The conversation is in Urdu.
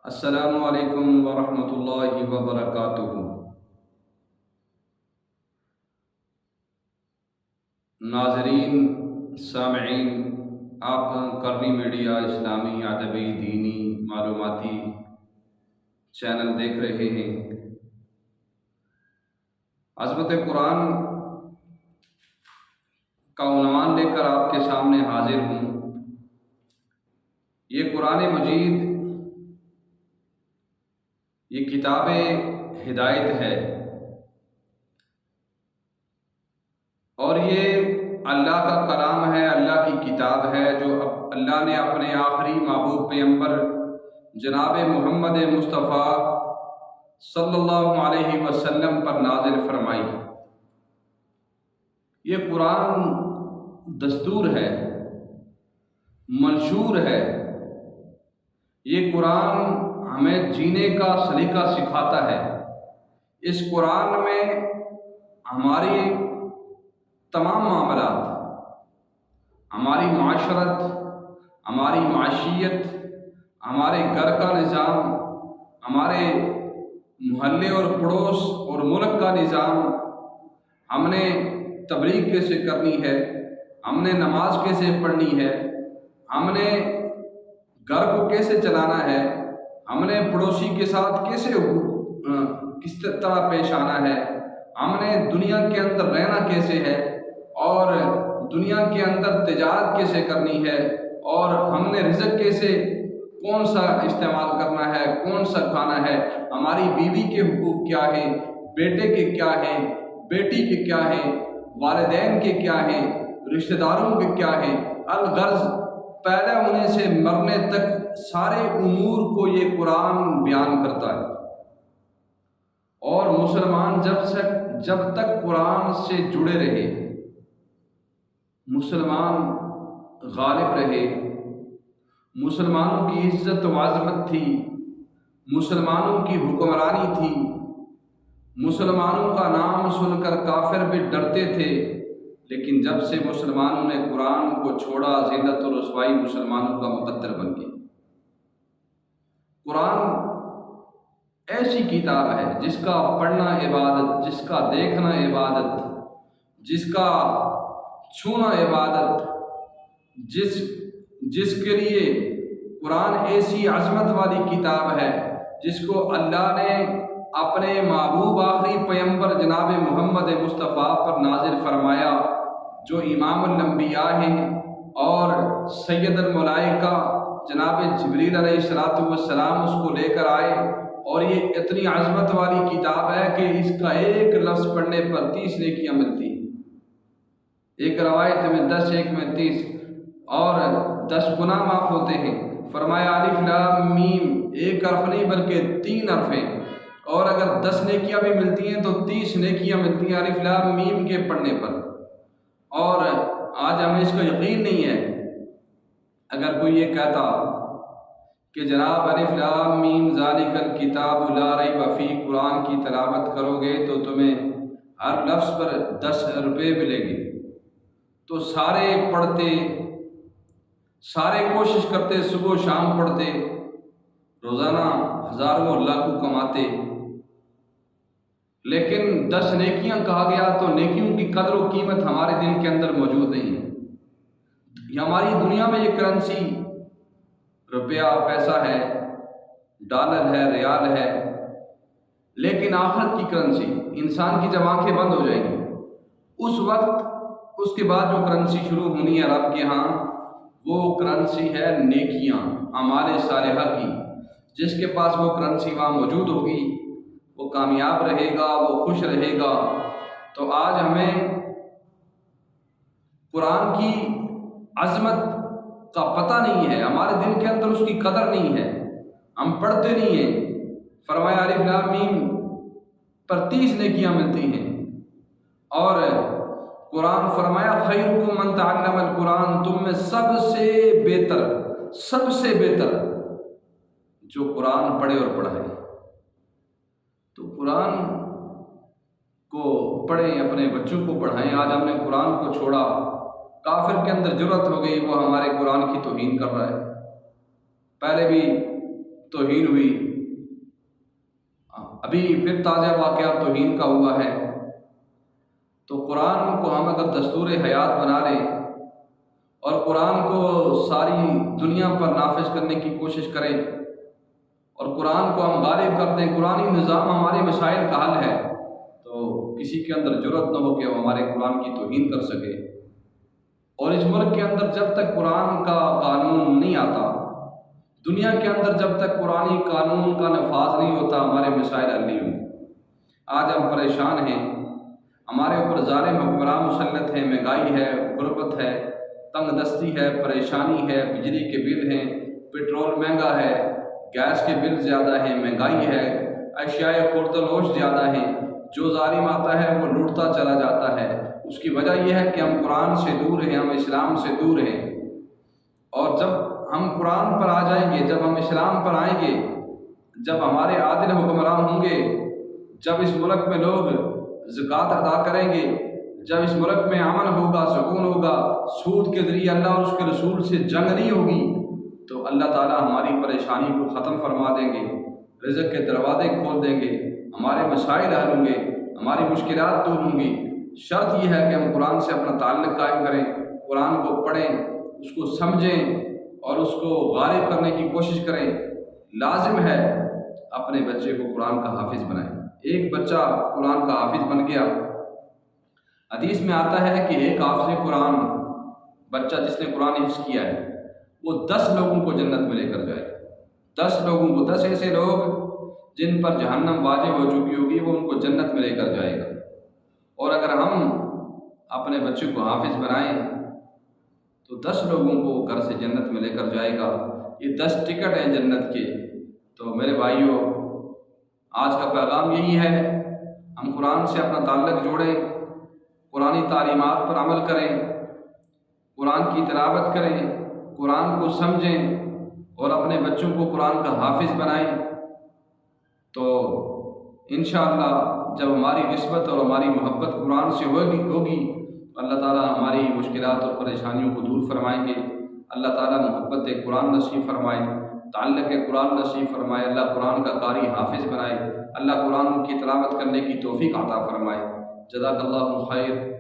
السلام علیکم ورحمۃ اللہ وبرکاتہ۔ ناظرین، سامعین، آپ کرنی میڈیا اسلامی ادبی دینی معلوماتی چینل دیکھ رہے ہیں۔ عظمت قرآن کا عنوان لے کر آپ کے سامنے حاضر ہوں۔ یہ قرآن مجید، یہ کتاب ہدایت ہے، اور یہ اللہ کا کلام ہے، اللہ کی کتاب ہے، جو اللہ نے اپنے آخری محبوب پیغمبر جناب محمد مصطفیٰ صلی اللہ علیہ وسلم پر نازل فرمائی۔ یہ قرآن دستور ہے، منشور ہے۔ یہ قرآن ہمیں جینے کا سلیقہ سکھاتا ہے۔ اس قرآن میں ہماری تمام معاملات، ہماری معاشرت، ہماری معاشیت، ہمارے گھر کا نظام، ہمارے محلے اور پڑوس اور ملک کا نظام، ہم نے تبلیغ کیسے کرنی ہے، ہم نے نماز کیسے پڑھنی ہے، ہم نے گھر کو کیسے چلانا ہے، ہم نے پڑوسی کے ساتھ کس طرح پیش آنا ہے، ہم نے دنیا کے اندر رہنا کیسے ہے، اور دنیا کے اندر تجارت کیسے کرنی ہے، اور ہم نے رزق کیسے کون سا استعمال کرنا ہے، کون سا کھانا ہے، ہماری بیوی کے حقوق کیا ہیں، بیٹے کے کیا ہیں، بیٹی کے کیا ہیں، والدین کے کیا ہیں، رشتہ داروں کے کیا ہیں، الغرض پیدا ہونے سے مرنے تک سارے امور کو یہ قرآن بیان کرتا ہے۔ اور مسلمان جب تک قرآن سے جڑے رہے، مسلمان غالب رہے، مسلمانوں کی عزت و عظمت تھی، مسلمانوں کی حکمرانی تھی، مسلمانوں کا نام سن کر کافر بھی ڈرتے تھے، لیکن جب سے مسلمانوں نے قرآن کو چھوڑا، ذلت و رسوائی مسلمانوں کا مقدر بن گئی۔ قرآن ایسی کتاب ہے جس کا پڑھنا عبادت، جس کا دیکھنا عبادت، جس کا چھونا عبادت، جس کے لیے قرآن ایسی عظمت والی کتاب ہے جس کو اللہ نے اپنے محبوب آخری پیغمبر جناب محمد مصطفیٰ پر نازل فرمایا، جو امام الانبیاء ہیں اور سید الملائکہ جناب جبریل علیہ السلام اس کو لے کر آئے، اور یہ اتنی عظمت والی کتاب ہے کہ اس کا ایک لفظ پڑھنے پر 30 نیکیاں ملتی ہیں۔ ایک روایت میں 10، ایک میں 30، اور 10 گناہ معاف ہوتے ہیں۔ فرمایا الف لام میم، ایک حرف نہیں بلکہ 3 حرف ہیں، اور اگر 10 نیکیاں بھی ملتی ہیں تو 30 نیکیاں ملتی ہیں الف لام میم کے پڑھنے پر۔ اور آج ہمیں اس کا یقین نہیں ہے۔ اگر کوئی یہ کہتا کہ جناب الف لام میم ذالک الکتاب لا ریب فیہ، قرآن کی تلاوت کرو گے تو تمہیں ہر لفظ پر 10 روپے ملے گی، تو سارے پڑھتے، سارے کوشش کرتے، صبح و شام پڑھتے، روزانہ ہزاروں لاکھوں کماتے، لیکن 10 نیکیاں کہا گیا تو نیکیوں کی قدر و قیمت ہمارے دل کے اندر موجود نہیں ہے۔ یہ ہماری دنیا میں یہ کرنسی روپیہ، پیسہ ہے، ڈالر ہے، ریال ہے، لیکن آخرت کی کرنسی، انسان کی جب آنکھیں بند ہو جائیں گی اس وقت اس کے بعد جو کرنسی شروع ہونی ہے رب کے ہاں، وہ کرنسی ہے نیکیاں، اعمال صالحہ کی۔ جس کے پاس وہ کرنسی وہاں موجود ہوگی وہ کامیاب رہے گا، وہ خوش رہے گا۔ تو آج ہمیں قرآن کی عظمت کا پتہ نہیں ہے، ہمارے دل کے اندر اس کی قدر نہیں ہے، ہم پڑھتے نہیں ہیں۔ فرمایا الف لام میم پر 30 نیکیاں ملتی ہیں، اور قرآن فرمایا خیرکم من تعلم القرآن، تم میں سب سے بہتر جو قرآن پڑھے اور پڑھائے۔ تو قرآن کو پڑھیں، اپنے بچوں کو پڑھائیں۔ آج ہم نے قرآن کو چھوڑا، کافر کے اندر جرأت ہو گئی، وہ ہمارے قرآن کی توہین کر رہا ہے۔ پہلے بھی توہین ہوئی، ابھی پھر تازہ واقعہ توہین کا ہوا ہے، تو قرآن کو ہم اگر دستور حیات بنا لیں اور قرآن کو ساری دنیا پر نافذ کرنے کی کوشش کریں اور قرآن کو ہم غالب کر دیں، قرآنی نظام ہمارے مسائل کا حل ہے، تو کسی کے اندر جرأت نہ ہو کہ وہ ہمارے قرآن کی توہین کر سکے۔ اور اس ملک کے اندر جب تک قرآن کا قانون نہیں آتا، دنیا کے اندر جب تک قرآنی قانون کا نفاذ نہیں ہوتا، ہمارے مسائل حل نہیں ہوں۔ آج ہم پریشان ہیں، ہمارے اوپر ظالم حکمران مسلط ہیں، مہنگائی ہے، غربت ہے، تنگ دستی ہے، پریشانی ہے، بجلی کے بل ہیں، پیٹرول مہنگا ہے، گیس کے بل زیادہ ہیں، مہنگائی ہے، اشیاء خورد و نوش زیادہ ہیں، جو ظالم آتا ہے وہ لوٹتا چلا جاتا ہے۔ اس کی وجہ یہ ہے کہ ہم قرآن سے دور ہیں، ہم اسلام سے دور ہیں۔ اور جب ہم قرآن پر آ جائیں گے، جب ہم اسلام پر آئیں گے، جب ہمارے عادل حکمران ہوں گے، جب اس ملک میں لوگ زکوٰۃ ادا کریں گے، جب اس ملک میں امن ہوگا، سکون ہوگا، سود کے ذریعے اللہ اور اس کے رسول سے جنگ نہیں ہوگی، تو اللہ تعالیٰ ہماری پریشانی کو ختم فرما دیں گے، رزق کے دروازے کھول دیں گے، ہمارے مسائل حل ہوں گے، ہماری مشکلات دور ہوں گی۔ شرط یہ ہے کہ ہم قرآن سے اپنا تعلق قائم کریں، قرآن کو پڑھیں، اس کو سمجھیں اور اس کو غالب کرنے کی کوشش کریں۔ لازم ہے اپنے بچے کو قرآن کا حافظ بنائیں۔ ایک بچہ قرآن کا حافظ بن گیا، حدیث میں آتا ہے کہ ایک حافظ قرآن بچہ جس نے قرآن حفظ کیا ہے وہ 10 لوگوں کو جنت میں لے کر جائے گا۔ 10 لوگوں کو، 10 ایسے لوگ جن پر جہنم واجب ہو چکی ہوگی، وہ ان کو جنت میں لے کر جائے گا۔ اور اگر ہم اپنے بچے کو حافظ بنائیں تو 10 لوگوں کو گھر سے جنت میں لے کر جائے گا۔ یہ 10 ٹکٹ ہیں جنت کے۔ تو میرے بھائیوں، آج کا پیغام یہی ہے، ہم قرآن سے اپنا تعلق جوڑیں، قرآنی تعلیمات پر عمل کریں، قرآن کی تلاوت کریں، قرآن کو سمجھیں اور اپنے بچوں کو قرآن کا حافظ بنائیں۔ تو انشاءاللہ جب ہماری نسبت اور ہماری محبت قرآن سے ہوگی اللہ تعالیٰ ہماری مشکلات اور پریشانیوں کو دور فرمائیں گے۔ اللہ تعالیٰ محبت قرآن نصیب فرمائے، تعلق قرآن نصیب فرمائے، اللہ قرآن کا قاری حافظ بنائے، اللہ قرآن کی تلاوت کرنے کی توفیق عطا فرمائے۔ جزاک اللہ خیر۔